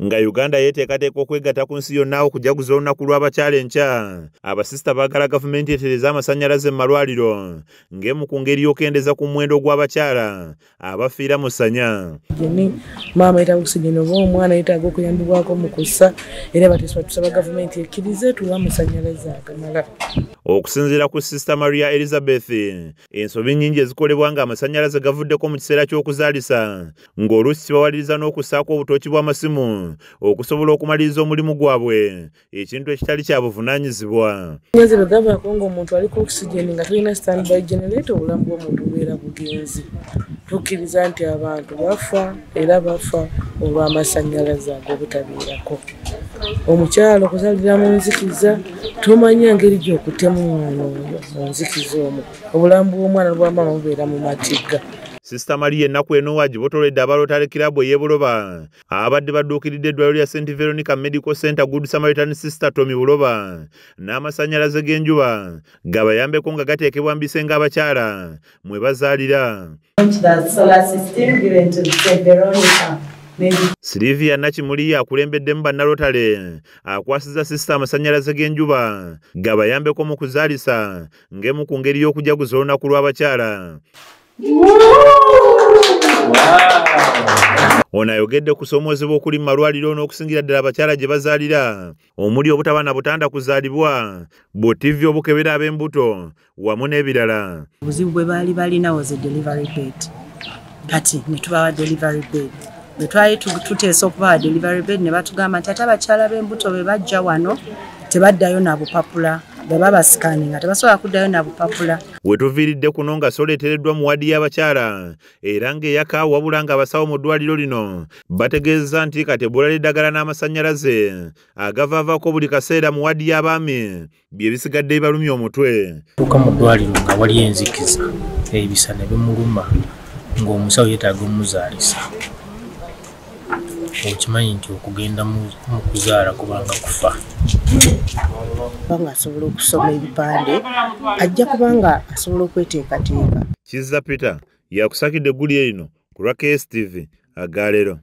Nga Uganda yeteekateeka okwegatta ku nsi yonna okujaguza olunaku lw'abakyala enkya, abasisita baagala gavumenti etereze amasannyalaze mu malwaliro ng'emu ku ngeri y'okendeza ku muwendo gw'abakyala abafiira mu ssanya. Maama yeetaaga oxygen oba omwana yeetaaga okuyambibwako mu kussa, era tusaba gavumenti ekkirize tuwe amasannyalaze agamala. Okusinziira ku Sister Maria Elizabeth, ensobi nnyingi ezikolebwa nga amasannyalaze gavuddeko mu kiseera ky'okuzaalisa, ng'oluusi bawaliriza n'okussaako obutooki bw'amasimu okusobola okumaliriza omulimu gwabwe, ekintu ekitali kya buvunaanyizibwa. Nnyeze bwe gavaako ng'omuntu aliko oxygen nga tulina standby generator, obulamu bw'omuntu bubeera bugenzi. Tukkiriza nti abantu bafa era bafa olw'amasannyalaze ag'obutabeerako. Omukyala okuzaalira mu nzikiza tomanya ngeri gy'okutemu omwana oyo mu nzikiza omwo, obulamu bw'omwana bwa maama bubeera mu matigga. Sister Maria ennaku eno wagibotoledde aba Rotary Club ey'Ebuloba abadde badduukiridde eddwaliro lya St. Veronica Medical Center Good Samaritan Sister Tommy Buloba n'amasannyalaze g'enjuba gabayambeko nga gateekebwa mu bisenge abakyala mwe bazaalira. Sylvia Nakimuli akulembeddemu bannarotale akwasizza Sister amasannyalaze g'enjuba gabayambeko mu kuzaalisa ng'emu ku ngeri y'okujaguza olunaku lw'abakyala. Ono ayogedde ku kusomoozebwa okuli mu malwaliro n'okusingira ddala abakyala gye bazaalira omuli obutaba na butanda kuzaalibwa, buttivvi obukebera ab'embuto wamu n'ebirala. Obuzibu bwe baali balinawo ze delivery bed, kati ne tubawa delivery bed. Bwe twali tuteesa okubawa delivery bed ne batugamba nti ate abakyala b'embuto be bajja wano tebaddayo na bupapula, baba basikaninga tebasobola kuddayo na bupapula. We tuviiridde kuno nga soleetereddwa mu wadi y'abakyala era ng'eyaka wabula ng'abasawo mu ddwaliro lino bategeeza nti kati ebbula ly'eddagala n'amasannyalaze agavaavaako buli kaseera mu wadi y'abaami bye bisigadde bibalumya omutwe. Tuuka mu ddwaliro nga wali enzikiza, ebisa ne bimuluma ng'omusawo yeetaaga omuzaalisa. Okimanyi nti okugenda mu kuzaala kubanga kufa. Kubanga asobola okusoma ebipande ajja kubanga asobola okweteekateeka. Kizza Peter yakusakidde eggulire lino ku lwa KSTV Agaalero.